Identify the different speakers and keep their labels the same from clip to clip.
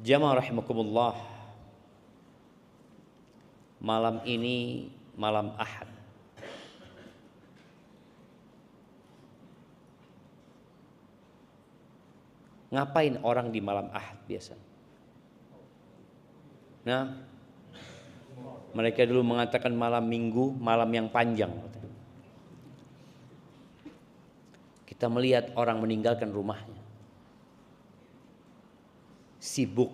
Speaker 1: Jamaah rahimakumullah, malam ini malam Ahad. Ngapain orang di malam Ahad biasa? Nah, mereka dulu mengatakan malam Minggu, malam yang panjang. Kita melihat orang meninggalkan rumahnya, sibuk,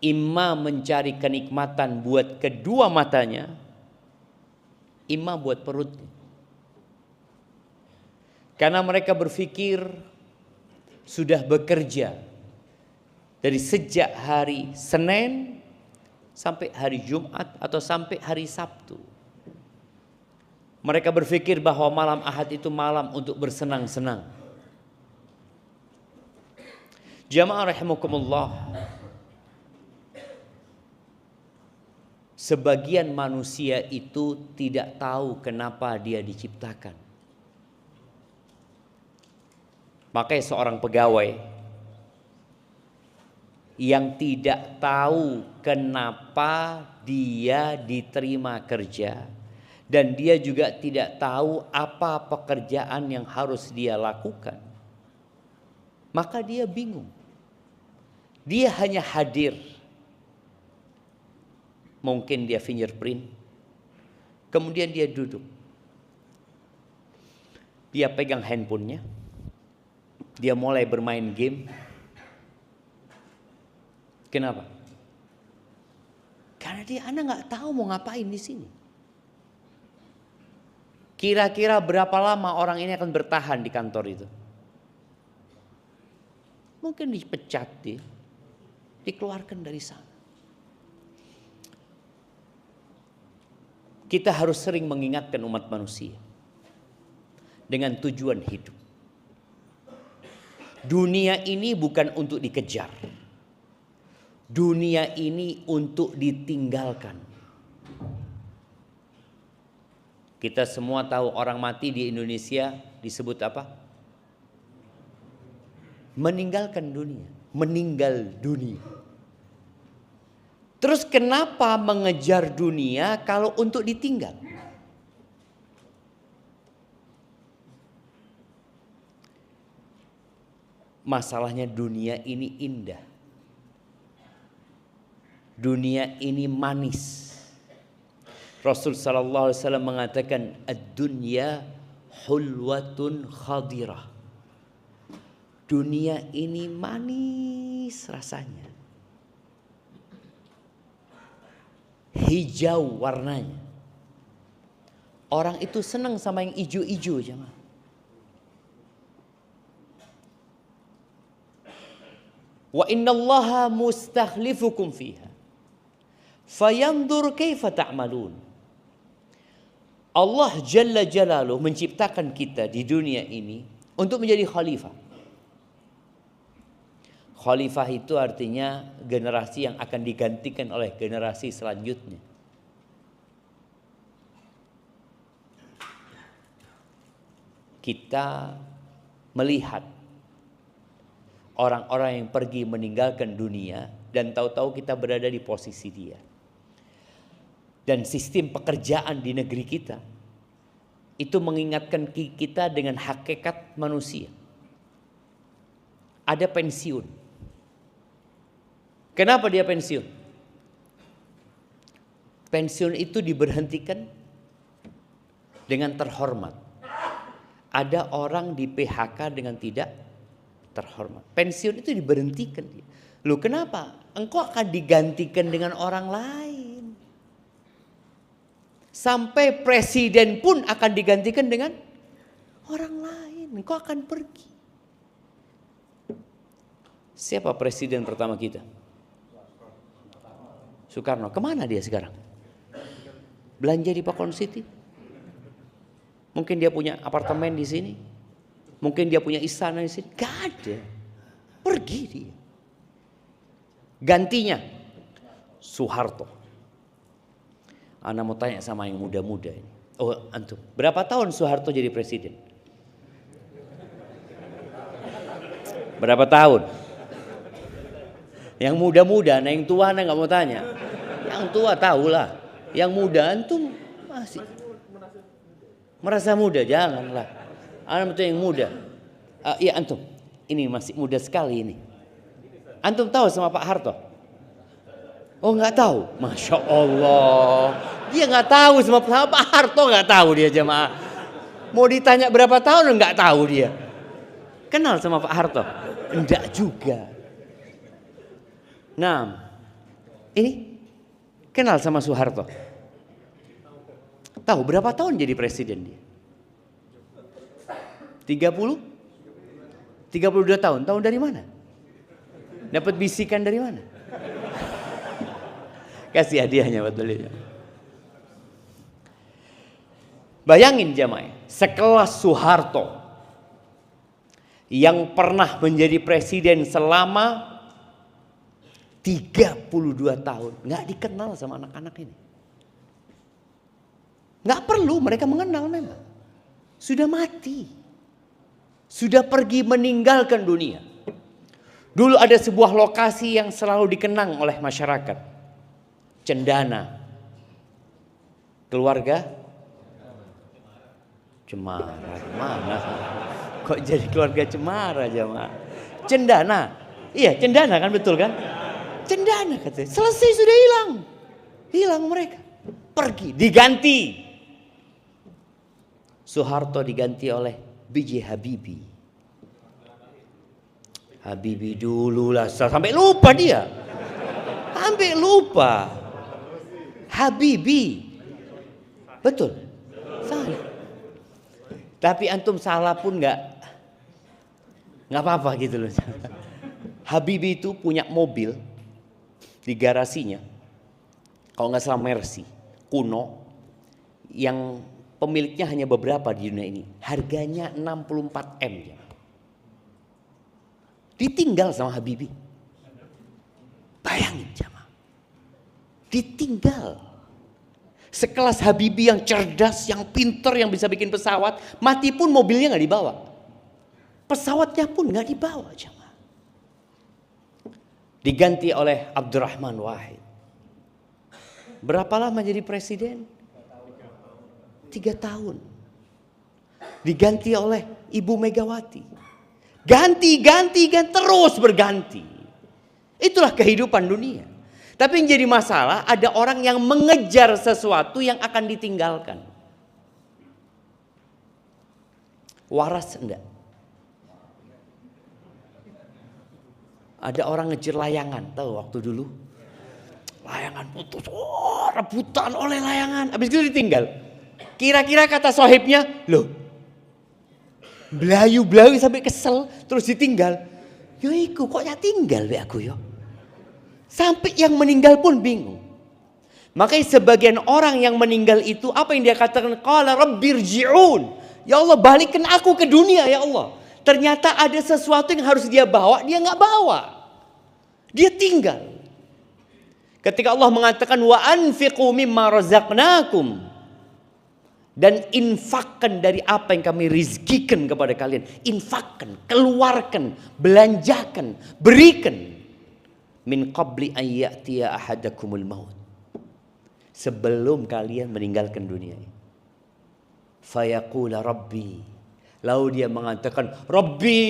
Speaker 1: imma mencari kenikmatan buat kedua matanya, imma buat perutnya. Karena mereka berpikir sudah bekerja dari sejak hari Senin sampai hari Jumat atau sampai hari Sabtu. Mereka berpikir bahwa malam Ahad itu malam untuk bersenang-senang. Jamaah rahimakumullah, sebagian manusia itu tidak tahu kenapa dia diciptakan. Makanya seorang pegawai yang tidak tahu kenapa dia diterima kerja, dan dia juga tidak tahu apa pekerjaan yang harus dia lakukan, maka dia bingung. Dia hanya hadir. Mungkin dia fingerprint, kemudian dia duduk, dia pegang handphonenya, dia mulai bermain game. Kenapa? Karena Anda nggak tahu mau ngapain di sini. Kira-kira berapa lama orang ini akan bertahan di kantor itu? Mungkin dipecat, dikeluarkan dari sana. Kita harus sering mengingatkan umat manusia dengan tujuan hidup. Dunia ini bukan untuk dikejar. Dunia ini untuk ditinggalkan. Kita semua tahu orang mati di Indonesia disebut apa? Meninggalkan dunia, meninggal dunia. Terus kenapa mengejar dunia kalau untuk ditinggal? Masalahnya dunia ini indah. Dunia ini manis. Rasul sallallahu alaihi wasallam mengatakan ad-dunya hulwatun khadirah. Dunia ini manis rasanya. Hijau warnanya. Orang itu senang sama yang hijau-hijau, jemaah. Wa innallaha mustakhlifukum fiha fayanzur kaifa ta'malun. Allah Jalla Jalaluhu menciptakan kita di dunia ini untuk menjadi khalifah. Khalifah itu artinya generasi yang akan digantikan oleh generasi selanjutnya. Kita melihat orang-orang yang pergi meninggalkan dunia dan tahu-tahu kita berada di posisi dia. Dan sistem pekerjaan di negeri kita itu mengingatkan kita dengan hakikat manusia. Ada pensiun. Kenapa dia pensiun? Pensiun itu diberhentikan dengan terhormat. Ada orang di PHK dengan tidak terhormat. Pensiun itu diberhentikan. Loh, kenapa? Engkau akan digantikan dengan orang lain. Sampai presiden pun akan digantikan dengan orang lain. Engkau akan pergi. Siapa presiden pertama kita? Soekarno. Kemana dia sekarang? Belanja di Pakon City? Mungkin dia punya apartemen di sini. Mungkin dia punya istana di sini. Gak ada. Pergi dia. Gantinya Soeharto. Ana mau tanya sama yang muda-muda ini. Oh, antum. Berapa tahun Soeharto jadi presiden? Berapa tahun? Yang muda-muda, nah yang tua anda nggak mau tanya. Yang tua tahulah. Yang muda antum masih merasa muda, janganlah. Antum itu yang muda. Iya antum, ini masih muda sekali ini. Antum tahu sama Pak Harto? Oh nggak tahu, masya Allah. Dia nggak tahu sama Pak Harto, nggak tahu dia jemaah. Mau ditanya berapa tahun nggak tahu dia. Kenal sama Pak Harto? Enggak juga. Nah, ini kenal sama Soeharto? Tahu berapa tahun jadi presiden dia? 30? 32 tahun. Tahun dari mana? Dapat bisikan dari mana? Kasih hadiahnya buat beliau. Bayangin jamaah, sekelas Soeharto yang pernah menjadi presiden selama 32 tahun, nggak dikenal sama anak-anak ini. Nggak perlu mereka mengenal memang. Sudah mati. Sudah pergi meninggalkan dunia. Dulu ada sebuah lokasi yang selalu dikenang oleh masyarakat. Cendana. Keluarga Cemara. Mana? Kok jadi keluarga Cemara jemaah? Cendana. Iya, Cendana kan betul kan? Cendana katanya. Selesai sudah hilang. Hilang mereka. Pergi. Diganti. Soeharto diganti oleh B.J. Habibie. Habibie dulu lah. Sampai lupa dia. Sampai lupa. Habibie. Betul. Salah. Tapi antum salah pun nggak apa-apa gitu loh. Habibie itu punya mobil di garasinya, kalau nggak salah Mercy, kuno, yang pemiliknya hanya beberapa di dunia ini. Harganya 64 M. Ditinggal sama Habibie. Bayangin jamaah. Ditinggal. Sekelas Habibie yang cerdas, yang pinter, yang bisa bikin pesawat, mati pun mobilnya nggak dibawa. Pesawatnya pun nggak dibawa jamaah. Diganti oleh Abdurrahman Wahid. Berapa lama jadi presiden? 3 tahun. Diganti oleh Ibu Megawati. Ganti, terus berganti. Itulah kehidupan dunia. Tapi yang jadi masalah, ada orang yang mengejar sesuatu yang akan ditinggalkan. Waras enggak? Ada orang ngejar layangan, tahu waktu dulu? Layangan putus, rebutan oleh layangan. Habis itu ditinggal. Kira-kira kata sohibnya, loh, belayu-belayu sampai kesel, terus ditinggal. Yo iku kok ya tinggal be aku yo. Sampai yang meninggal pun bingung. Makanya sebagian orang yang meninggal itu apa yang dia katakan? Qala rabbirji'un. Ya Allah, balikin aku ke dunia ya Allah. Ternyata ada sesuatu yang harus dia bawa, dia nggak bawa. Dia tinggal. Ketika Allah mengatakan wa anfiqu mimma razaqnakum, dan infakkan dari apa yang kami rizkikan kepada kalian. Infakkan, keluarkan, belanjakan, berikan. Min qabli an ya'tiya ahadakumul maut. Sebelum kalian meninggalkan dunia ini. Fayaqula rabbi. Lalu dia mengatakan, Rabbi,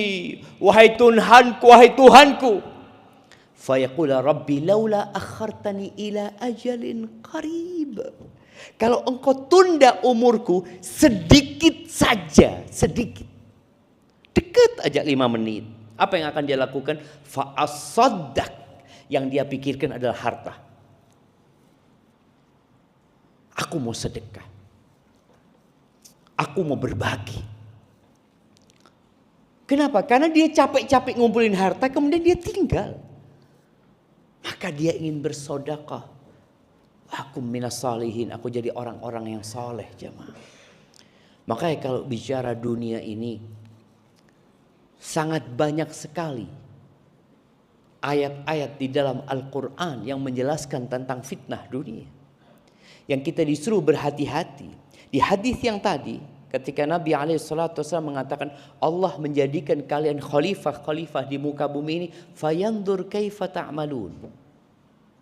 Speaker 1: wahai Tuhanku. Fayaqula rabbi laula akhartani ila ajalin qarib. Kalau engkau tunda umurku sedikit saja, sedikit. Dekat aja 5 menit. Apa yang akan dia lakukan? Fa'asaddaq. Yang dia pikirkan adalah harta. Aku mau sedekah. Aku mau berbagi. Kenapa? Karena dia capek-capek ngumpulin harta, kemudian dia tinggal. Maka dia ingin bersedekah. Aku minas salihin, aku jadi orang-orang yang soleh jemaah. Makanya kalau bicara dunia ini, sangat banyak sekali ayat-ayat di dalam Al-Quran yang menjelaskan tentang fitnah dunia. Yang kita disuruh berhati-hati. Di hadis yang tadi, ketika Nabi SAW mengatakan Allah menjadikan kalian khalifah-khalifah di muka bumi ini, fayandur kaifa ta'malun.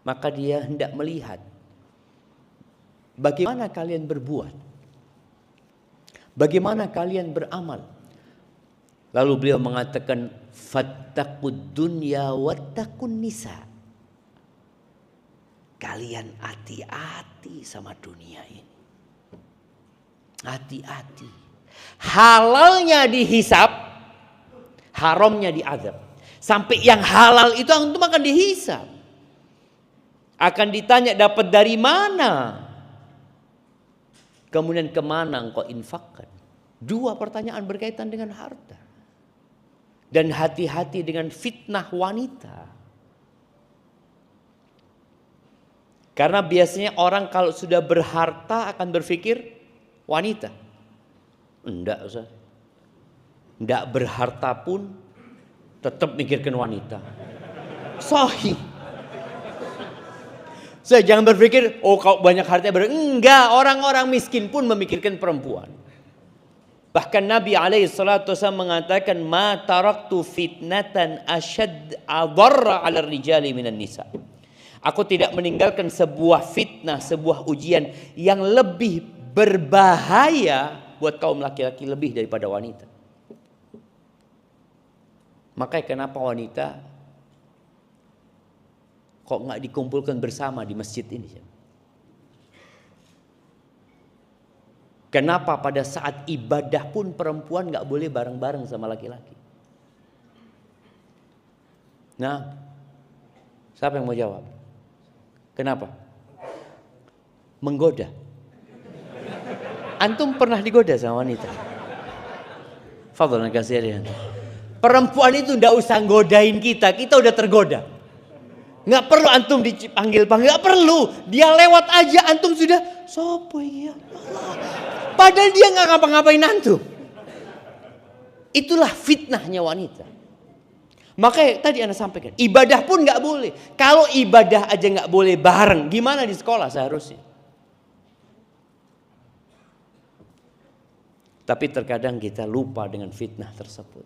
Speaker 1: Maka dia hendak melihat bagaimana kalian berbuat, bagaimana kalian beramal. Lalu beliau mengatakan, fattaqud dunya wattaqun nisa. Kalian hati-hati sama dunia ini. Hati-hati. Halalnya dihisap, haramnya diazab. Sampai yang halal itu antum akan dihisap. Akan ditanya dapat dari mana? Kemudian kemana engkau infakkan? Dua pertanyaan berkaitan dengan harta. Dan hati-hati dengan fitnah wanita. Karena biasanya orang kalau sudah berharta akan berpikir wanita. Enggak, Ustaz. Enggak berharta pun tetap mikirkan wanita. Sahih. Saya jangan berpikir, oh kalau banyak harta enggak, orang-orang miskin pun memikirkan perempuan. Bahkan Nabi SAW mengatakan, ma taraktu fitnatan asyad adarra ala rijali minan nisa. Aku tidak meninggalkan sebuah fitnah, sebuah ujian yang lebih berbahaya buat kaum laki-laki lebih daripada wanita. Makanya kenapa wanita kok nggak dikumpulkan bersama di masjid ini? Kenapa pada saat ibadah pun perempuan nggak boleh bareng-bareng sama laki-laki? Nah, siapa yang mau jawab? Kenapa? Menggoda. Antum pernah digoda sama wanita? Fadlan kasih dia. Perempuan itu ndak usah godain kita udah tergoda. Nggak perlu antum dipanggil-panggil, nggak perlu. Dia lewat aja antum sudah sopo ya Allah. Padahal dia nggak ngapa-ngapain antum. Itulah fitnahnya wanita. Makanya tadi Anda sampaikan, ibadah pun nggak boleh. Kalau ibadah aja nggak boleh bareng, gimana di sekolah seharusnya? Tapi terkadang kita lupa dengan fitnah tersebut.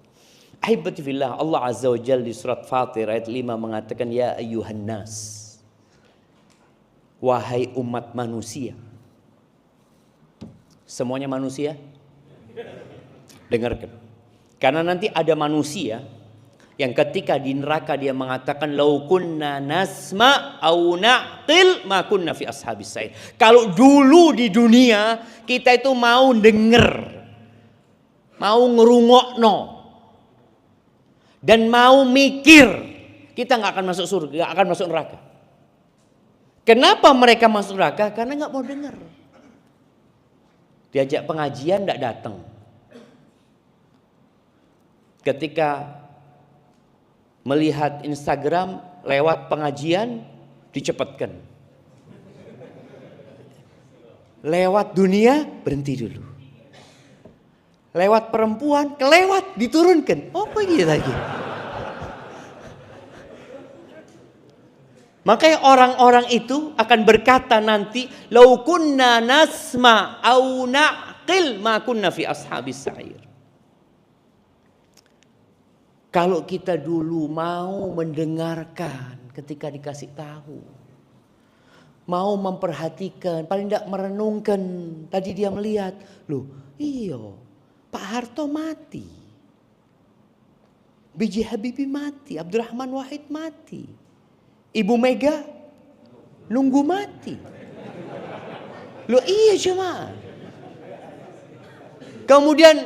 Speaker 1: Ahibati fillah, Allah Azza wa Jalla di surat Fatir ayat 5 mengatakan, ya ayyuhan nas, wahai umat manusia. Semuanya manusia? Dengarkan. Karena nanti ada manusia yang ketika di neraka dia mengatakan, lau kunna nasma au naqil ma kunna fi ashabis sa'id. Kalau dulu di dunia kita itu mau denger, mau ngerungokno, dan mau mikir, kita nggak akan masuk surga, nggak akan masuk neraka. Kenapa mereka masuk neraka? Karena nggak mau dengar. Diajak pengajian nggak datang. Ketika melihat Instagram lewat pengajian dicepatkan. Lewat dunia berhenti dulu. Lewat perempuan kelewat diturunkan. Apa gitu lagi? Makanya orang-orang itu akan berkata nanti, lau kunna nasma au naqil ma kunna fi ashabis sa'ir. Kalau kita dulu mau mendengarkan ketika dikasih tahu, mau memperhatikan, paling tidak merenungkan. Tadi dia melihat, loh iya Pak Harto mati, B.J. Habibie mati, Abdurrahman Wahid mati, Ibu Mega nunggu mati. Loh iya jemaah. Kemudian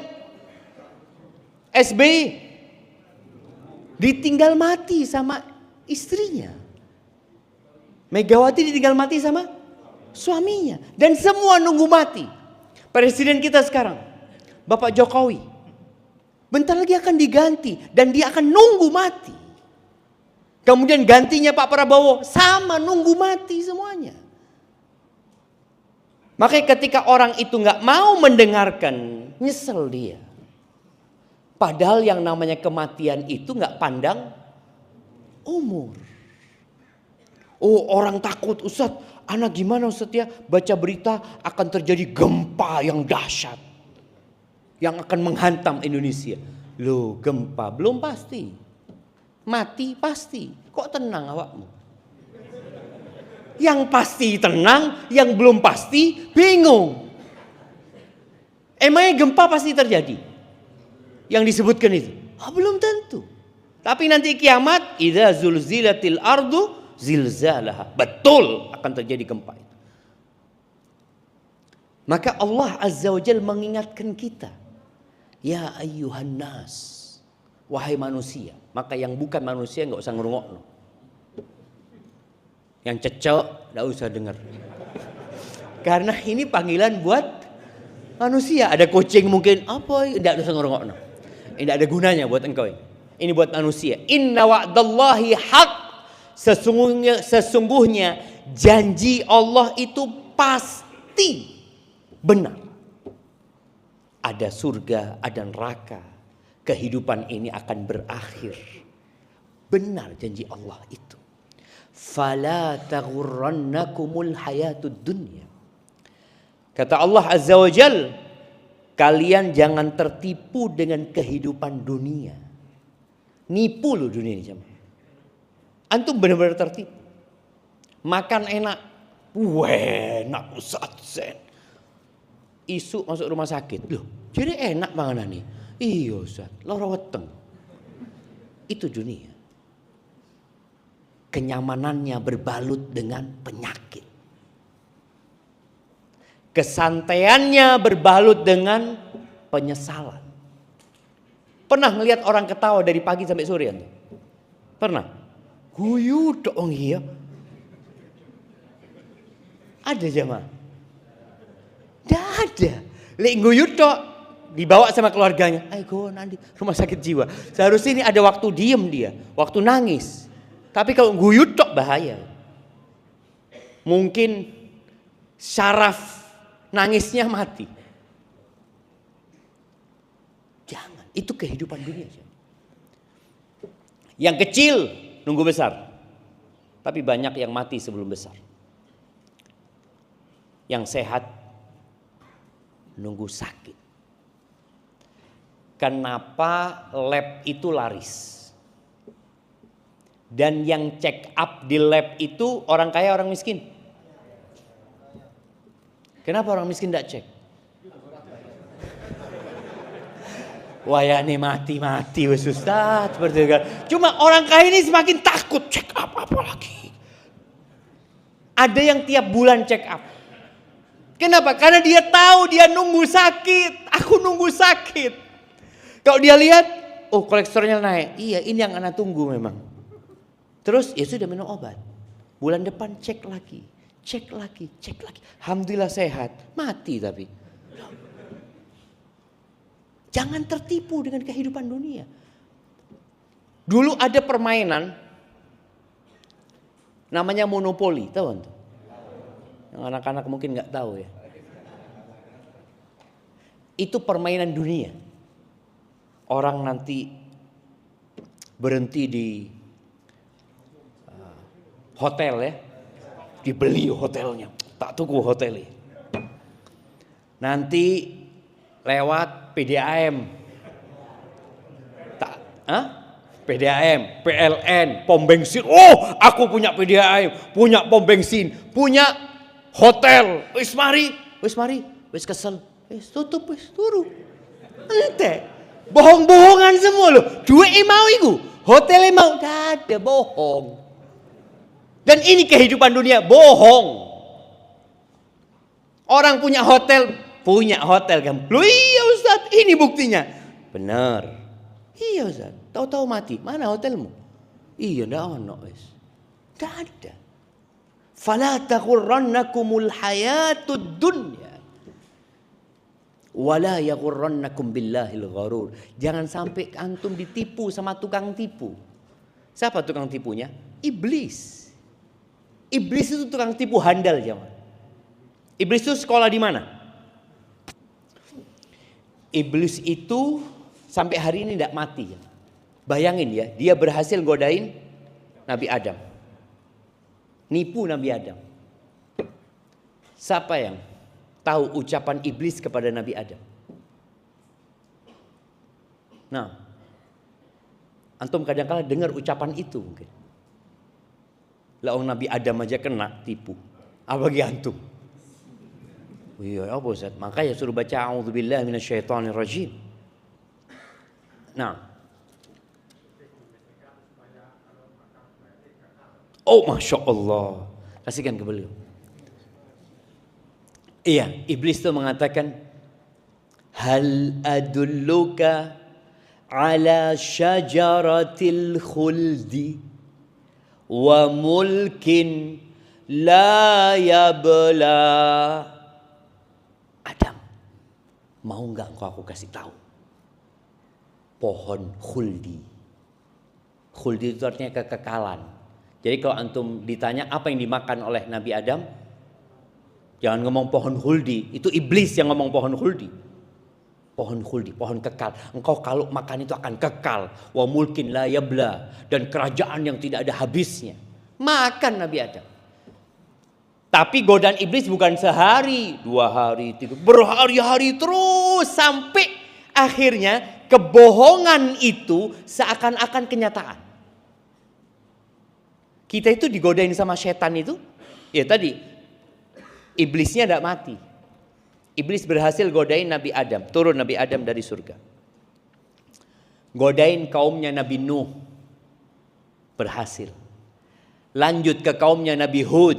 Speaker 1: SBY ditinggal mati sama istrinya. Megawati ditinggal mati sama suaminya. Dan semua nunggu mati. Presiden kita sekarang, Bapak Jokowi, bentar lagi akan diganti. Dan dia akan nunggu mati. Kemudian gantinya Pak Prabowo, sama nunggu mati semuanya. Makanya ketika orang itu gak mau mendengarkan, nyesel dia. Padahal yang namanya kematian itu gak pandang umur. Oh orang takut, Ustadz, anak gimana Ustadz ya? Baca berita akan terjadi gempa yang dahsyat. yang akan menghantam Indonesia. Loh, gempa belum pasti. Mati pasti. Kok tenang awakmu? Yang pasti tenang, yang belum pasti bingung. Emangnya gempa pasti terjadi? Yang disebutkan itu? Belum tentu. Tapi nanti kiamat, idza zulzilatil ardu zilzalaha. Betul akan terjadi gempa itu. Maka Allah Azza wa Jalla mengingatkan kita. Ya ayyuhan nas. Wahai manusia. Maka yang bukan manusia nggak usah ngerungokno. Yang cecok nggak usah dengar. Karena ini panggilan buat manusia. Ada kucing mungkin apa? Nggak usah ngerungokno. Ini tidak ada gunanya buat engkau. Ini buat manusia. Inna wa'dallahi haq. Sesungguhnya janji Allah itu pasti benar. Ada surga, ada neraka. Kehidupan ini akan berakhir. Benar janji Allah itu. Fala taghurrannakumul hayatud dunya. Kata Allah Azza wa Jal, kalian jangan tertipu dengan kehidupan dunia. Nipu loh dunia ini. Antum benar-benar tertipu. Makan enak. Enak Ustaz Zen. Isu masuk rumah sakit. Loh, jadi enak panganan nih. Iya Ustaz, lara weteng. Itu dunia. Kenyamanannya berbalut dengan penyakit. Kesantaiannya berbalut dengan penyesalan. Pernah ngelihat orang ketawa dari pagi sampai sore? Pernah? Guyu dong iya. Ada jamaah? Tidak ada. Lek guyu dok dibawa sama keluarganya. Ayo nanti rumah sakit jiwa. Seharusnya ini ada waktu diem dia, waktu nangis. Tapi kalau guyu dok bahaya. Mungkin syaraf nangisnya mati. Jangan, itu kehidupan dunia. Yang kecil nunggu besar. Tapi banyak yang mati sebelum besar. Yang sehat nunggu sakit. Kenapa lab itu laris? Dan yang check up di lab itu orang kaya orang miskin? Kenapa orang miskin tidak cek? Wayane mati-mati wes Ustaz. Cuma orang kaya ini semakin takut check up apa lagi. Ada yang tiap bulan check up. Kenapa? Karena dia tahu dia nunggu sakit. Aku nunggu sakit. Kalau dia lihat, oh kolesterolnya naik. Iya, ini yang anak tunggu memang. Terus ya sudah minum obat. Bulan depan cek lagi. Cek lagi. Alhamdulillah sehat. Mati tapi. Jangan tertipu dengan kehidupan dunia. Dulu ada permainan. Namanya monopoli. Tahu kan? Yang anak-anak mungkin gak tahu ya. Itu permainan dunia. Orang nanti berhenti di hotel ya, dibeli hotelnya, tak tuku hotelnya. Nanti lewat PDAM, PDAM, PLN, pom bensin. Oh, aku punya PDAM, punya pom bensin, punya hotel. Wis mari, wis kesel, wis tutup, wis turu. Ente, bohong-bohongan semua loh. Duit mau iku, hotelnya mau, gak ada, bohong. Dan ini kehidupan dunia, bohong. Orang punya hotel kan. Loh iya Ustaz, ini buktinya. Benar. Iya Ustaz, tahu-tahu mati. Mana hotelmu? Iya ndak ono wis. Ndak ada. Fala taghurrannakumul hayatud dunya. Wala yaghurrannakum billahil gharur. Jangan sampai antum ditipu sama tukang tipu. Siapa tukang tipunya? Iblis. Iblis itu tukang tipu handal zaman. Iblis itu sekolah di mana? Iblis itu sampai hari ini tidak mati. Bayangin ya, dia berhasil godain Nabi Adam. Nipu Nabi Adam. Siapa yang tahu ucapan iblis kepada Nabi Adam? Nah, antum kadang-kala dengar ucapan itu mungkin. Lah Nabi Adam aja kena tipu. Apalagi antum. Iya, apa Ustaz? Makanya suruh baca a'udzubillahi minasyaitonirrajim. Nah. Oh, Masya Allah. Kasihkan ke beliau. Iya, iblis itu mengatakan, hal adulluka ala syajaratil khuldi wa mulkin la yabla. Adam, mau nggak aku kasih tahu pohon khuldi? Khuldi itu artinya kekekalan. Jadi kalau antum ditanya apa yang dimakan oleh Nabi Adam, jangan ngomong pohon khuldi. Itu iblis yang ngomong pohon khuldi. Pohon khuldi, pohon kekal. Engkau kalau makan itu akan kekal. Wa mulkin la yabla. Dan kerajaan yang tidak ada habisnya. Makan Nabi Adam. Tapi godaan iblis bukan sehari, 2 hari, 3, berhari-hari terus. Sampai akhirnya kebohongan itu seakan-akan kenyataan. Kita itu digodain sama setan itu. Ya tadi, iblisnya tidak mati. Iblis berhasil godain Nabi Adam. Turun Nabi Adam dari surga. Godain kaumnya Nabi Nuh. Berhasil. Lanjut ke kaumnya Nabi Hud.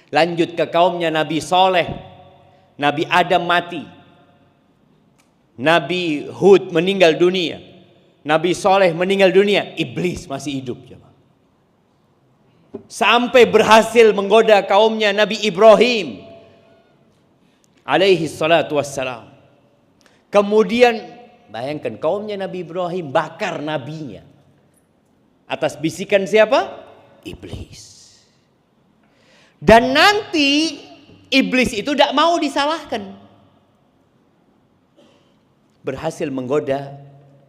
Speaker 1: Lanjut ke kaumnya Nabi Soleh. Nabi Adam mati. Nabi Hud meninggal dunia. Nabi Soleh meninggal dunia. Iblis masih hidup. Sampai berhasil menggoda kaumnya Nabi Ibrahim alaihi salatu wassalam. Kemudian bayangkan kaumnya Nabi Ibrahim bakar nabinya. Atas bisikan siapa? Iblis. Dan nanti iblis itu tidak mau disalahkan. Berhasil menggoda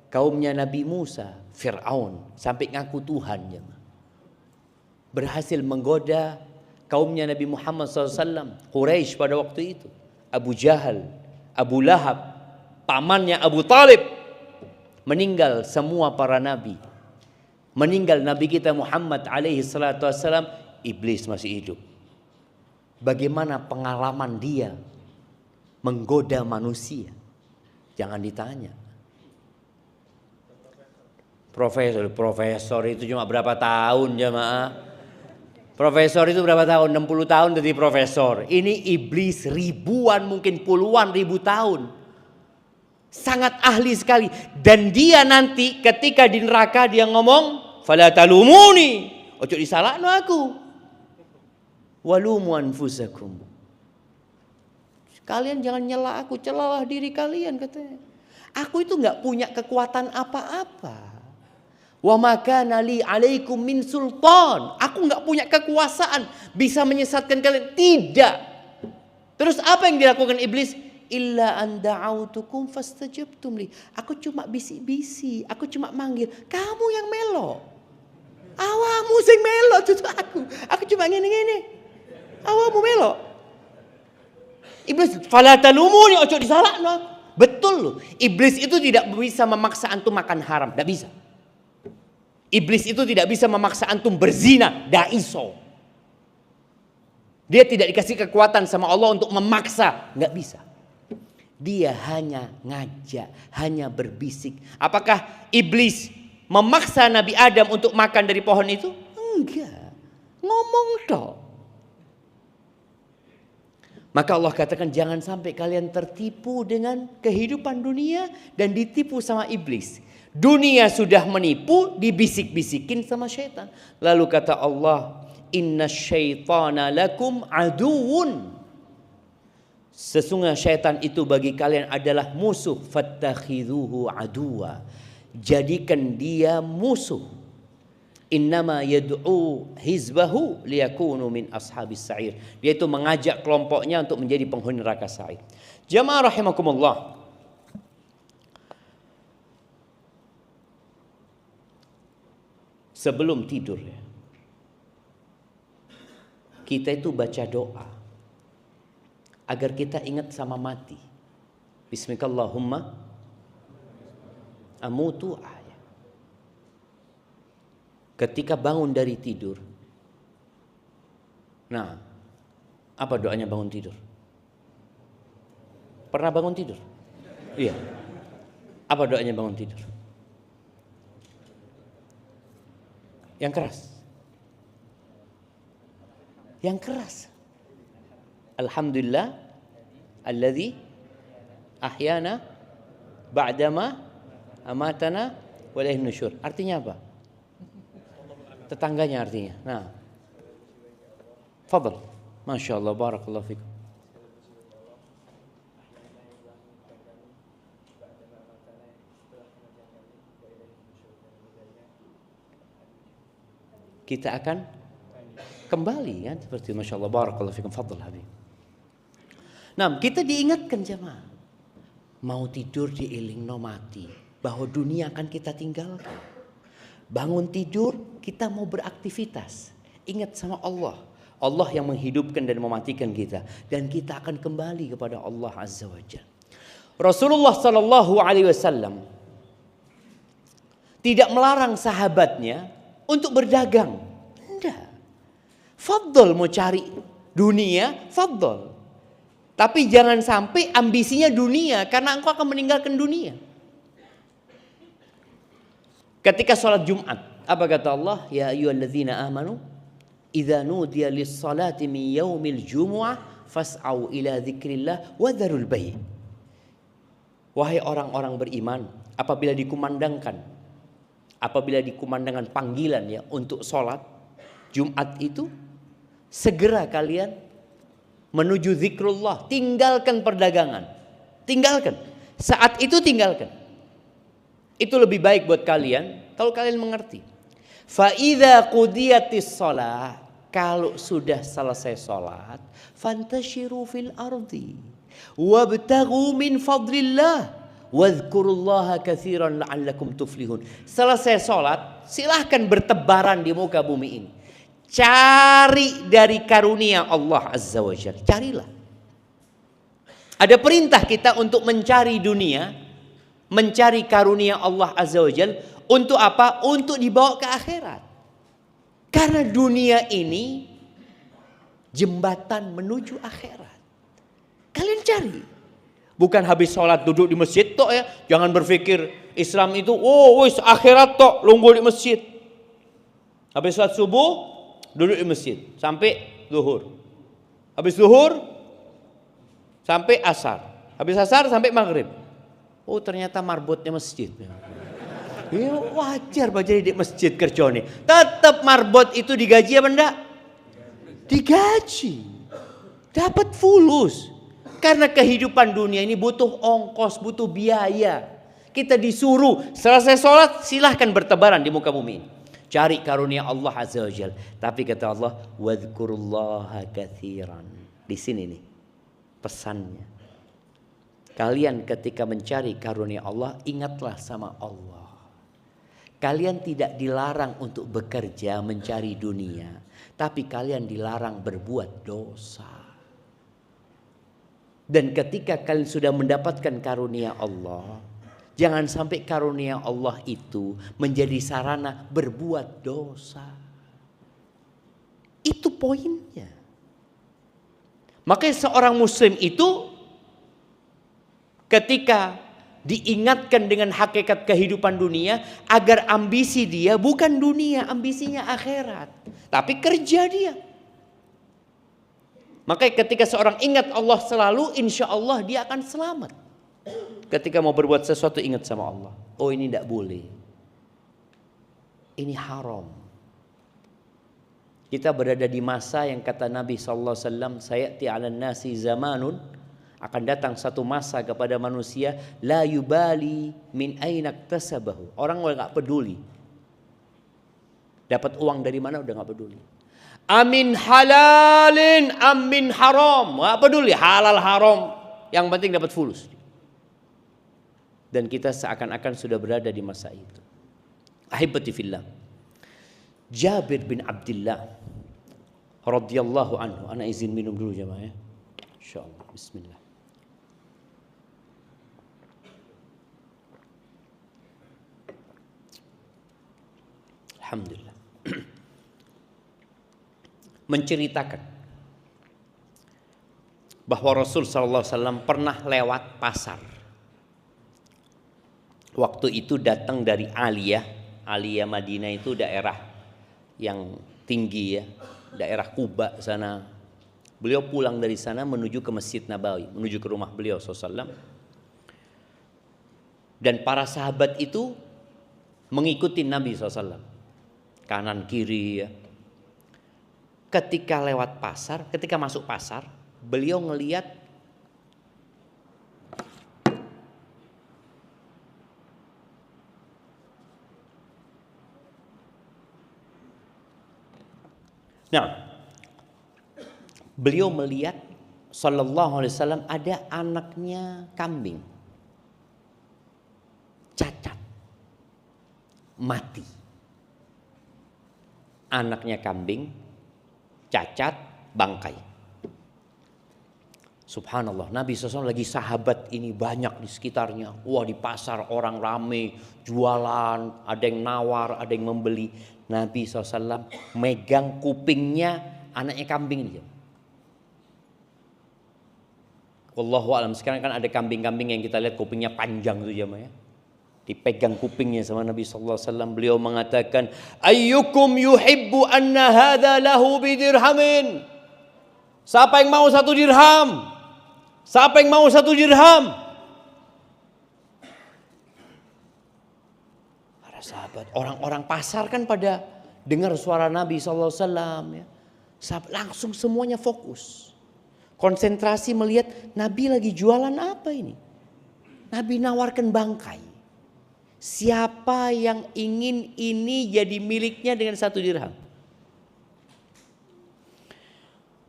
Speaker 1: kaumnya Nabi Musa, Fir'aun, sampai ngaku Tuhan. Berhasil menggoda kaumnya Nabi Muhammad SAW, Quraisy pada waktu itu. Abu Jahal, Abu Lahab, pamannya Abu Talib. Meninggal semua para nabi. Meninggal Nabi kita Muhammad alaihi salatu wassalam, iblis masih hidup. Bagaimana pengalaman dia menggoda manusia? Jangan ditanya. Profesor itu cuma berapa tahun jemaah? Profesor itu berapa tahun? 60 tahun jadi profesor. Ini iblis ribuan, mungkin puluhan ribu tahun. Sangat ahli sekali. Dan dia nanti ketika di neraka dia ngomong, fala talumuni, ojo disalahno aku. Walumu anfusakum. Kalian jangan nyela aku, celalah diri kalian katanya. Aku itu enggak punya kekuatan apa-apa. Wa makana li alaikum min sultan. Aku enggak punya kekuasaan bisa menyesatkan kalian. Tidak. Terus apa yang dilakukan iblis? Illa an da'autukum fastajabtum li. Aku cuma bisi-bisi, aku cuma manggil. Kamu yang melo. Awamu sing melo tutu aku. Aku cuma ngene-ngene. Awamu melo. Iblis fala talumuni, ojo disalahno. Betul loh. Iblis itu tidak bisa memaksa antum makan haram, tidak bisa. Iblis itu tidak bisa memaksa antum berzina, tidak iso. Dia tidak dikasih kekuatan sama Allah untuk memaksa, nggak bisa. Dia hanya ngajak, hanya berbisik. Apakah iblis memaksa Nabi Adam untuk makan dari pohon itu? Enggak. Ngomong toh. Maka Allah katakan jangan sampai kalian tertipu dengan kehidupan dunia dan ditipu sama iblis. Dunia sudah menipu, dibisik-bisikin sama syaitan. Lalu kata Allah, inna syaitana lakum aduun. Sesungguhnya syaitan itu bagi kalian adalah musuh. Fattakhidhuhu aduwa. Jadikan dia musuh. Innama yad'u hizbahu liyakunu min ashabis sa'ir. Dia itu mengajak kelompoknya untuk menjadi penghuni neraka sa'ir. Jamaah rahimakumullah. Sebelum tidur ya, kita itu baca doa agar kita ingat sama mati. Bismillahirrahmanirrahim. amutu ahya. Ketika bangun dari tidur. Nah, apa doanya bangun tidur? Pernah bangun tidur? Iya. Apa doanya bangun tidur? Yang keras. Yang keras. Alhamdulillah alladzi ahyana ba'dama amatana wa ilaihin nusyur. Artinya apa? Tetangganya artinya. Nah. Fadhal. Masya Allah, barakallahu fikum. Kita akan kembali kan seperti Masya Allah, barakallahu fikum. Fadhal habib. Nah, kita diingatkan jemaah. Mau tidur dielingno mati, bahwa dunia akan kita tinggalkan. Bangun tidur kita mau beraktivitas. Ingat sama Allah. Allah yang menghidupkan dan mematikan kita, dan kita akan kembali kepada Allah Azza wa Jalla. Rasulullah sallallahu alaihi wasallam tidak melarang sahabatnya untuk berdagang. Enggak. Fadhol mau cari dunia, fadhol. Tapi jangan sampai ambisinya dunia, karena engkau akan meninggalkan dunia. Ketika sholat Jumat, apa kata Allah? Ya ayyuhalladzina amanu idza nudiya lis-salati min yaumil jumu'ah fas'au ila dzikrillah wa dzarul bai'. Wahai orang-orang beriman, apabila dikumandangkan panggilan ya untuk sholat Jumat itu, segera kalian menuju zikrullah, tinggalkan perdagangan. Tinggalkan. Saat itu tinggalkan. Itu lebih baik buat kalian kalau kalian mengerti. Fa idza qudiyatis shalah, kalau sudah selesai salat, fantashiru fil ardi wabtaghu min fadlillah wadhkurullaha katsiran la'allakum tuflihun. Selesai salat, silahkan bertebaran di muka bumi ini. Cari dari karunia Allah Azza wa Jalla. Carilah. Ada perintah kita untuk mencari dunia, mencari karunia Allah Azza wa Jalla. Untuk apa? Untuk dibawa ke akhirat. Karena dunia ini jembatan menuju akhirat. Kalian cari. Bukan habis sholat duduk di masjid tok ya. Jangan berpikir Islam itu wis akhirat tok lungguh di masjid. Habis sholat subuh duduk di masjid sampai zuhur. Habis zuhur sampai asar. Habis asar sampai maghrib. Oh, ternyata marbotnya masjid. Ya wajar baca di masjid kerja nih. Tetap marbot itu digaji apa enggak? Digaji. Dapat fulus. Karena kehidupan dunia ini butuh ongkos, butuh biaya. Kita disuruh selesai sholat silahkan bertebaran di muka bumi. Cari karunia Allah Azza wa Jalla. Tapi kata Allah, wadhkurullaha katsiran. Di sini nih pesannya. Kalian ketika mencari karunia Allah, ingatlah sama Allah. Kalian tidak dilarang untuk bekerja mencari dunia, tapi kalian dilarang berbuat dosa. Dan ketika kalian sudah mendapatkan karunia Allah, jangan sampai karunia Allah itu menjadi sarana berbuat dosa. Itu poinnya. Makanya seorang muslim itu ketika diingatkan dengan hakikat kehidupan dunia, agar ambisi dia bukan dunia, ambisinya akhirat. Tapi kerja dia. Makanya ketika seorang ingat Allah selalu, insya Allah dia akan selamat. Ketika mau berbuat sesuatu ingat sama Allah. Oh, ini tidak boleh. Ini haram. Kita berada di masa yang kata Nabi SAW, sayati 'alan nasi zamanun, akan datang satu masa kepada manusia, la yubali min aina iktasabahu. Orang enggak peduli. Dapat uang dari mana udah enggak peduli. Amin halalin, amin haram, enggak peduli halal haram. Yang penting dapat fulus. Dan kita seakan-akan sudah berada di masa itu. Ahibati fillah. Jabir bin Abdullah radhiyallahu anhu. Ana izin minum dulu jemaah ya. Insyaallah. Bismillah. Alhamdulillah. Menceritakan bahwa Rasul SAW pernah lewat pasar. Waktu itu datang dari Aliyah. Aliyah Madinah itu daerah yang tinggi ya, daerah Kuba sana. Beliau pulang dari sana menuju ke Masjid Nabawi, menuju ke rumah beliau SAW. Dan para sahabat itu mengikuti Nabi SAW, kanan kiri ya. Ketika lewat pasar, ketika masuk pasar, beliau ngelihat beliau melihat sallallahu alaihi wasallam ada anaknya kambing cacat mati. Anaknya kambing cacat bangkai. Subhanallah, Nabi SAW lagi sahabat ini banyak di sekitarnya. Wah, di pasar orang rame, jualan, ada yang nawar, ada yang membeli. Nabi SAW megang kupingnya anaknya kambing ini. Wallahu a'lam, sekarang kan ada kambing-kambing yang kita lihat kupingnya panjang tuh jemaah ya. Dipegang kupingnya sama Nabi SAW. Beliau mengatakan, ayyukum yuhibbu anna hadha lahu bidirhamin. Siapa yang mau 1 dirham? Siapa yang mau 1 dirham? Para sahabat, orang-orang pasar kan pada dengar suara Nabi SAW ya. Langsung semuanya fokus. Konsentrasi melihat Nabi lagi jualan apa ini. Nabi nawarkan bangkai. Siapa yang ingin ini jadi miliknya dengan 1 dirham?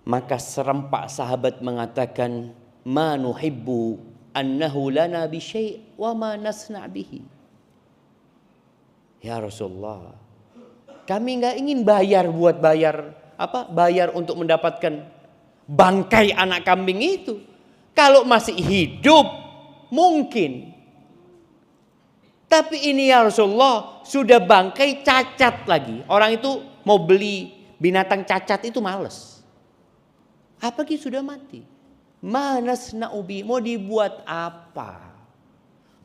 Speaker 1: Maka serempak sahabat mengatakan, ma nuhibbu annahu lana bi syai' wa ma nasna' bihi. Ya Rasulullah, kami enggak ingin bayar bayar untuk mendapatkan bangkai anak kambing itu. Kalau masih hidup mungkin. Tapi ini ya Rasulullah sudah bangkai cacat lagi. Orang itu mau beli binatang cacat itu males. Apalagi sudah mati. Manasna'ubi, mau dibuat apa?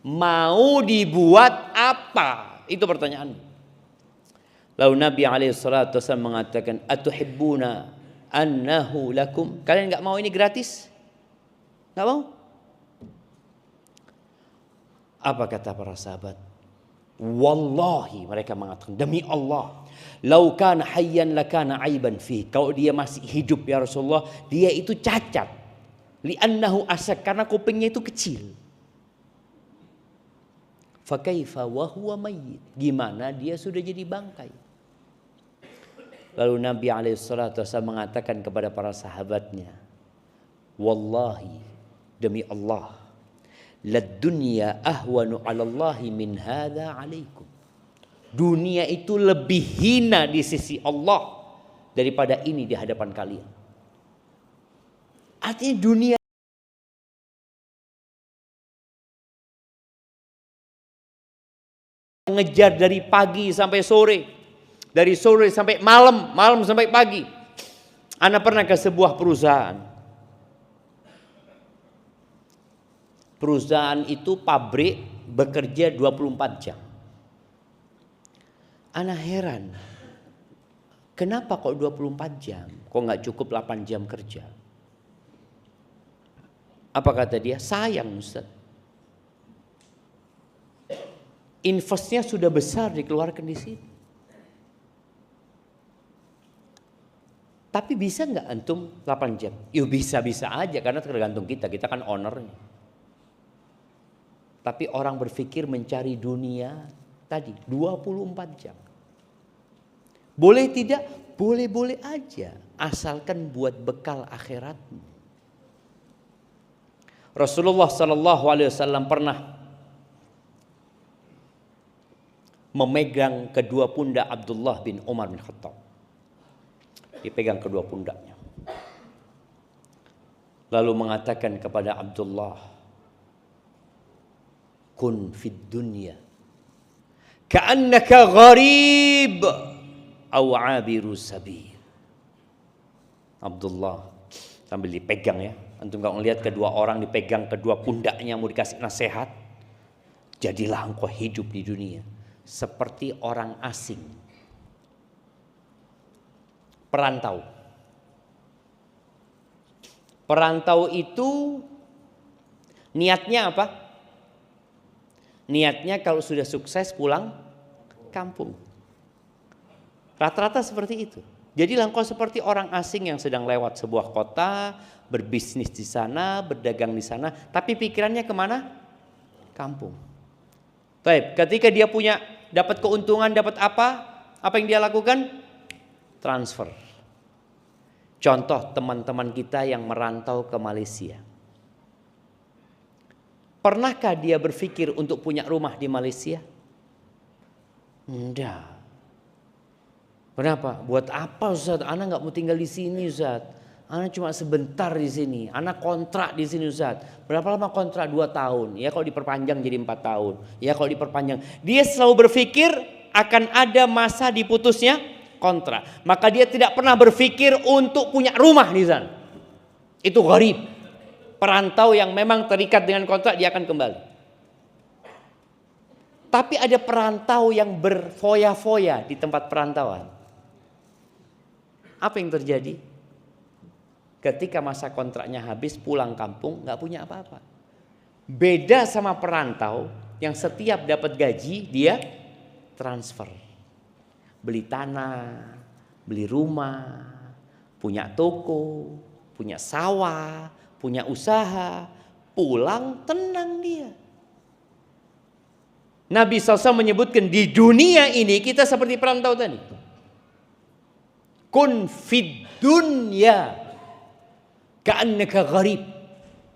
Speaker 1: Mau dibuat apa? Itu pertanyaan. Lalu Nabi SAW mengatakan, atuhibbuna annahu lakum. Kalian enggak mau ini gratis? Enggak mau? Apa kata para sahabat? Wallahi, mereka mengatakan, demi Allah, lau kana hayyan lakana aiban fi. Kalau dia masih hidup ya Rasulullah, dia itu cacat. Li'annahu asak, karena kupingnya itu kecil. Fakaifa wa huwa mayyit. Gimana dia sudah jadi bangkai? Lalu Nabi SAW mengatakan kepada para sahabatnya, wallahi, demi Allah, lad dunya ahwanu 'ala Allahi min hadza 'alaikum. Dunia itu lebih hina di sisi Allah daripada ini di hadapan kalian. Artinya dunia ngejar dari pagi sampai sore, dari sore sampai malam, malam sampai pagi. Ana pernah ke sebuah perusahaan. Perusahaan itu pabrik bekerja 24 jam. Ana heran, kenapa kok 24 jam? Kok nggak cukup 8 jam kerja? Apa kata dia? Sayang Ustaz. Investnya sudah besar dikeluarkan di sini. Tapi bisa nggak antum 8 jam? Yuk bisa-bisa aja karena tergantung kita kan ownernya. Tapi orang berpikir mencari dunia tadi 24 jam. Boleh tidak? Boleh-boleh aja. Asalkan buat bekal akhiratmu. Rasulullah SAW pernah memegang kedua pundak Abdullah bin Umar bin Khattab. Dipegang kedua pundaknya. Lalu mengatakan kepada Abdullah, kun fid dunya Ka'annaka gharib aw 'abiru sabil. Abdullah sambil dipegang ya. Antum kalau melihat kedua orang dipegang kedua pundaknya mau dikasih nasihat. Jadilah engkau hidup di dunia seperti orang asing. Perantau. Perantau itu niatnya apa? Niatnya kalau sudah sukses pulang kampung. Rata-rata seperti itu. Jadi engkau seperti orang asing yang sedang lewat sebuah kota, berbisnis di sana, berdagang di sana, tapi pikirannya kemana? Kampung. Baik, ketika dia punya dapat keuntungan, dapat apa yang dia lakukan? Transfer. Contoh teman-teman kita yang merantau ke Malaysia. Pernahkah dia berpikir untuk punya rumah di Malaysia? Enggak. Kenapa? Buat apa Ustaz? Anak nggak mau tinggal di sini Ustaz. Anak cuma sebentar di sini. Anak kontrak di sini Ustaz. Berapa lama kontrak? 2 tahun. Ya kalau diperpanjang jadi 4 tahun. Ya kalau diperpanjang. Dia selalu berpikir akan ada masa diputusnya kontrak. Maka dia tidak pernah berpikir untuk punya rumah di sana. Itu gharib. Perantau yang memang terikat dengan kontrak dia akan kembali. Tapi ada perantau yang berfoya-foya di tempat perantauan. Apa yang terjadi? Ketika masa kontraknya habis pulang kampung nggak punya apa-apa. Beda sama perantau yang setiap dapat gaji dia transfer. Beli tanah, beli rumah, punya toko, punya sawah, punya usaha, pulang tenang dia. Nabi SAW menyebutkan di dunia ini kita seperti perantau tadi. Kun fid dunya ka'annaka gharib.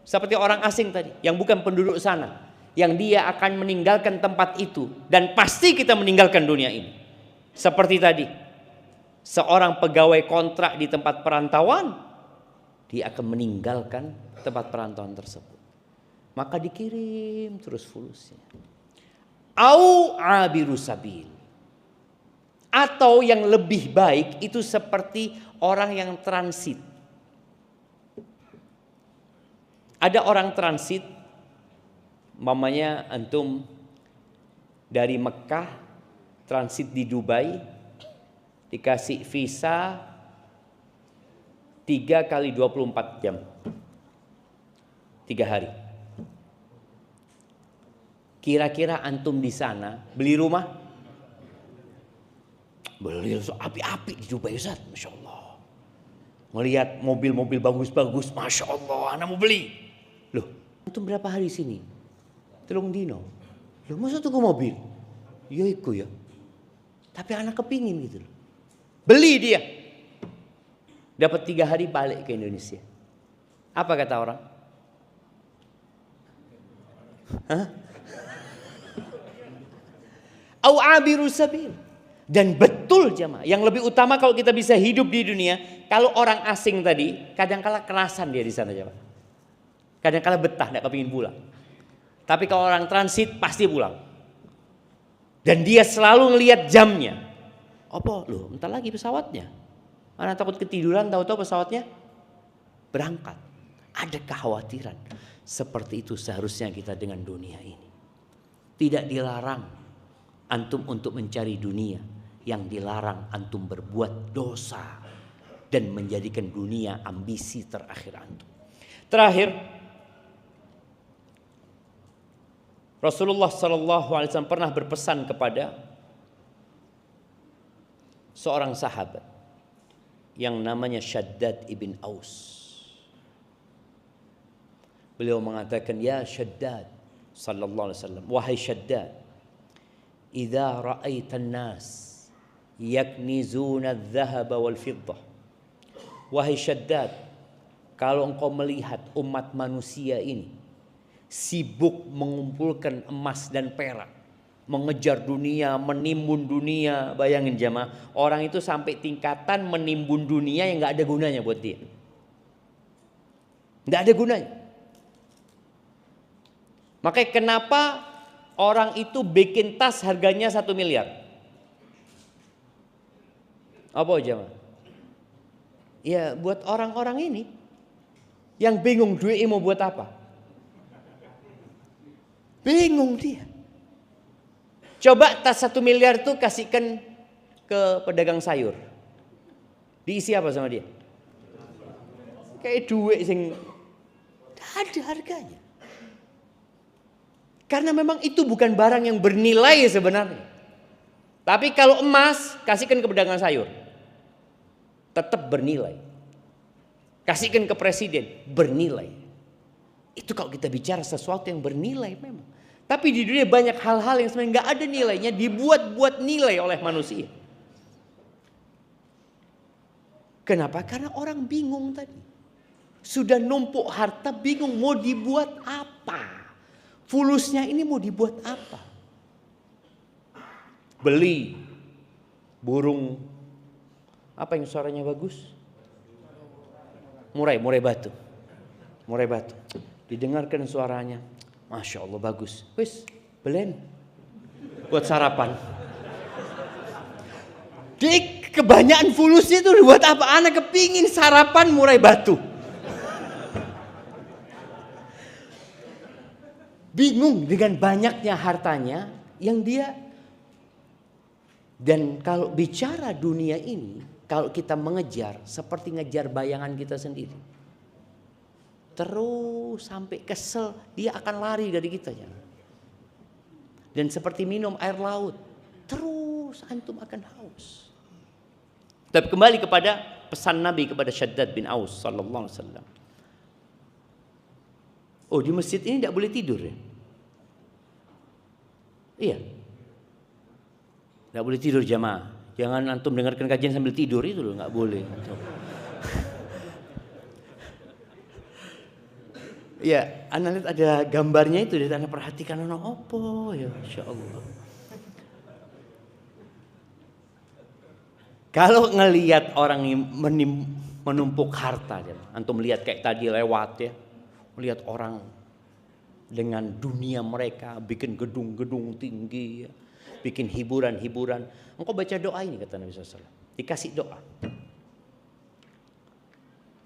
Speaker 1: Seperti orang asing tadi yang bukan penduduk sana, yang dia akan meninggalkan tempat itu dan pasti kita meninggalkan dunia ini. Seperti tadi, seorang pegawai kontrak di tempat perantauan, dia akan meninggalkan tempat perantauan tersebut. Maka dikirim terus fulusnya. Au abiru sabil. Atau yang lebih baik itu seperti orang yang transit. Ada orang transit, mamanya antum dari Mekah transit di Dubai, dikasih visa 3 kali 24 jam 3 hari. Kira-kira antum di sana beli rumah? Beli api-api di Dubai Ustaz, Masya Allah. Melihat mobil-mobil bagus-bagus, Masya Allah, anak mau beli. Loh, antum berapa hari sini? 3 dino. Loh, masa tunggu mobil? Ya iku ya. Tapi anak kepingin gitu loh. Beli dia. Dapat 3 hari balik ke Indonesia. Apa kata orang? Hah? Au abiru sabil. Dan betul jamaah, yang lebih utama kalau kita bisa hidup di dunia, kalau orang asing tadi kadang-kala kerasan dia di sana jamaah. Kadang-kala betah, enggak kepingin pulang. Tapi kalau orang transit pasti pulang. Dan dia selalu ngelihat jamnya. Apa? Loh, bentar lagi pesawatnya. Anak takut ketiduran, tahu-tahu pesawatnya berangkat. Ada kekhawatiran. Seperti itu seharusnya kita dengan dunia ini. Tidak dilarang antum untuk mencari dunia. Yang dilarang antum berbuat dosa. Dan menjadikan dunia ambisi terakhir antum. Terakhir, Rasulullah SAW pernah berpesan kepada seorang sahabat yang namanya Shaddad ibn Aus. Beliau mengatakan, ya Shaddad sallallahu alaihi wasallam, wahai Shaddad, idza ra'aitan nas yaknizuna adh-dhahaba wal fiddah. Wahai Shaddad, kalau engkau melihat umat manusia ini sibuk mengumpulkan emas dan perak, mengejar dunia, menimbun dunia. Bayangin jamaah, orang itu sampai tingkatan menimbun dunia yang gak ada gunanya buat dia. Gak ada gunanya. Makanya kenapa orang itu bikin tas harganya 1 miliar. Apa jemaah? Ya buat orang-orang ini yang bingung duit mau buat apa. Bingung dia. Coba tas 1 miliar tuh kasihkan ke pedagang sayur. Diisi apa sama dia? Kayak duit sing ada harganya. Karena memang itu bukan barang yang bernilai sebenarnya. Tapi kalau emas, kasihkan ke pedagang sayur. Tetap bernilai. Kasihkan ke presiden, bernilai. Itu kalau kita bicara sesuatu yang bernilai memang. Tapi di dunia banyak hal-hal yang sebenarnya nggak ada nilainya, dibuat-buat nilai oleh manusia. Kenapa? Karena orang bingung tadi. Sudah numpuk harta, bingung mau dibuat apa. Fulusnya ini mau dibuat apa. Beli burung, apa yang suaranya bagus? Murai batu. Murai batu. Didengarkan suaranya. Masya Allah bagus. Wis, belen. Buat sarapan. Di kebanyakan fulusnya itu buat apa? Anak kepingin sarapan murai batu. Bingung dengan banyaknya hartanya yang dia. Dan kalau bicara dunia ini, kalau kita mengejar seperti ngejar bayangan kita sendiri. Terus sampai kesel, dia akan lari dari kita. Dan seperti minum air laut, terus antum akan haus. Tapi kembali kepada pesan Nabi kepada Syaddad bin Aus sallallahu alaihi wasallam. Oh, di masjid ini tidak boleh tidur ya? Iya. Tidak boleh tidur jamaah. Jangan antum dengarkan kajian sambil tidur, itu loh nggak boleh. Ya, Anda lihat ada gambarnya itu, Anda perhatikan opo ya, Masya Allah. Kalau ngelihat orang menumpuk harta, antum lihat kayak tadi lewat ya, melihat orang dengan dunia mereka, bikin gedung-gedung tinggi, ya, bikin hiburan-hiburan. Engkau baca doa ini kata Nabi SAW, dikasih doa.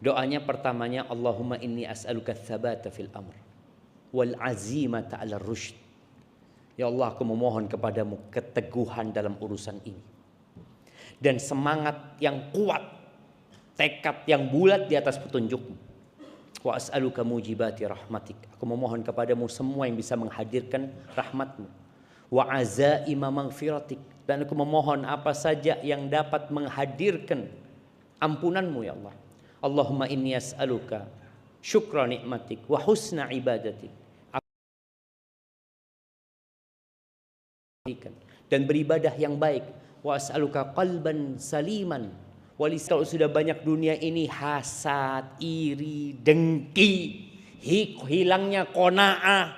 Speaker 1: Doanya pertamanya, Allahumma inni as'aluka tsabata fil amr wal azimata 'ala rusyd. Ya Allah, aku memohon kepadamu keteguhan dalam urusan ini dan semangat yang kuat, tekad yang bulat di atas petunjukmu. Wa as'aluka mujibati rahmatik. Aku memohon kepadamu semua yang bisa menghadirkan rahmatmu. Wa azaima maghfiratik. Dan aku memohon apa saja yang dapat menghadirkan ampunanmu ya Allah. Allahumma inni as'aluka syukra nikmatik wa husna ibadatik. Dan beribadah yang baik. Wa as'aluka qalban saliman. Kalau sudah banyak dunia ini hasad, iri, dengki, hilangnya qanaah.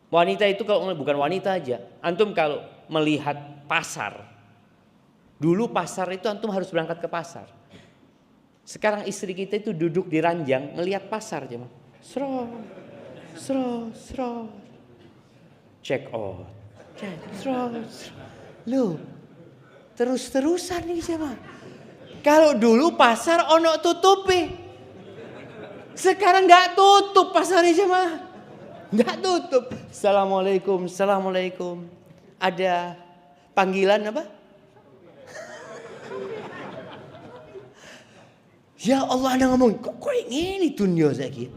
Speaker 1: Wanita itu kalau bukan wanita aja, antum kalau melihat pasar. Dulu pasar itu antum harus berangkat ke pasar. Sekarang istri kita itu duduk di ranjang ngelihat pasar aja, sro. Check out. Loh, terus-terusan nih sama. Kalau dulu pasar ono tutupi. Sekarang nggak tutup pasarnya sama. Nggak tutup. Assalamualaikum. Ada panggilan apa? Ya Allah, Anda ngomong, kok ini dunia lagi?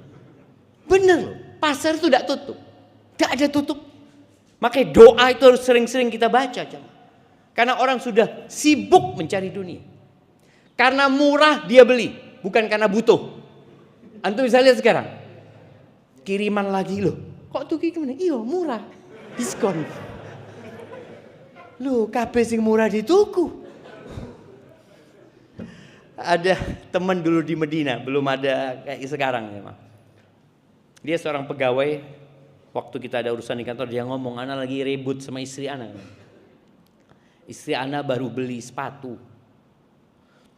Speaker 1: Bener loh, pasar itu tidak tutup. Tidak ada tutup. Makanya doa itu harus sering-sering kita baca. Karena orang sudah sibuk mencari dunia. Karena murah dia beli, bukan karena butuh. Antum bisa lihat sekarang. Kiriman lagi loh. Kok tuh gimana? Iya murah, diskon. Loh, kabeh sing murah di tuku. Ada teman dulu di Medina, belum ada kayak sekarang ya, dia seorang pegawai. Waktu kita ada urusan di kantor, dia ngomong, ana lagi ribut sama istri ana. Istri ana baru beli sepatu,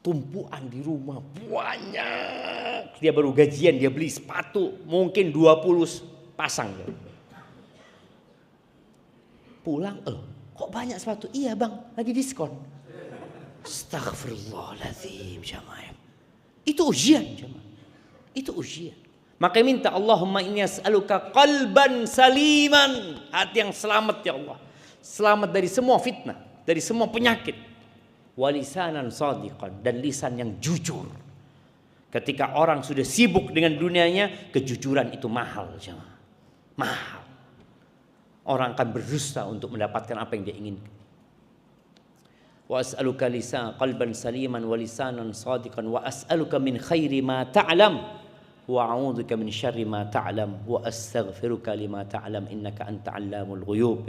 Speaker 1: tumpuan di rumah banyak. Dia baru gajian, dia beli sepatu mungkin 20 pasang. Pulang, kok banyak sepatu? Iya bang, lagi diskon. Astaghfirullahaladzim jamaah. Itu ujian jamaah. Itu ujian. Maka minta Allahumma inni as'aluka qalban saliman. Hati yang selamat ya Allah. Selamat dari semua fitnah, dari semua penyakit. Walisanan shadiqan, dan lisan yang jujur. Ketika orang sudah sibuk dengan dunianya, kejujuran itu mahal jamaah. Mahal. Orang akan berdusta untuk mendapatkan apa yang dia inginkan. Wa as'aluka lisan qalban saliman wa lisanan shadiqan wa as'aluka min khairi ma ta'lam wa a'udzubika min syarri ma ta'lam wa astaghfiruka lima ta'lam innaka anta 'allamul ghuyub.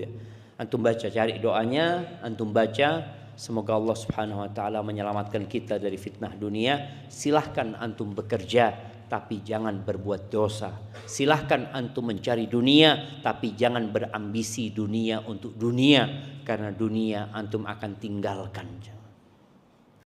Speaker 1: Antum baca, cari doanya, antum baca, semoga Allah Subhanahu wa taala menyelamatkan kita dari fitnah dunia. Silahkan antum bekerja tapi jangan berbuat dosa. Silahkan antum mencari dunia, tapi jangan berambisi dunia untuk dunia, karena dunia antum akan tinggalkan.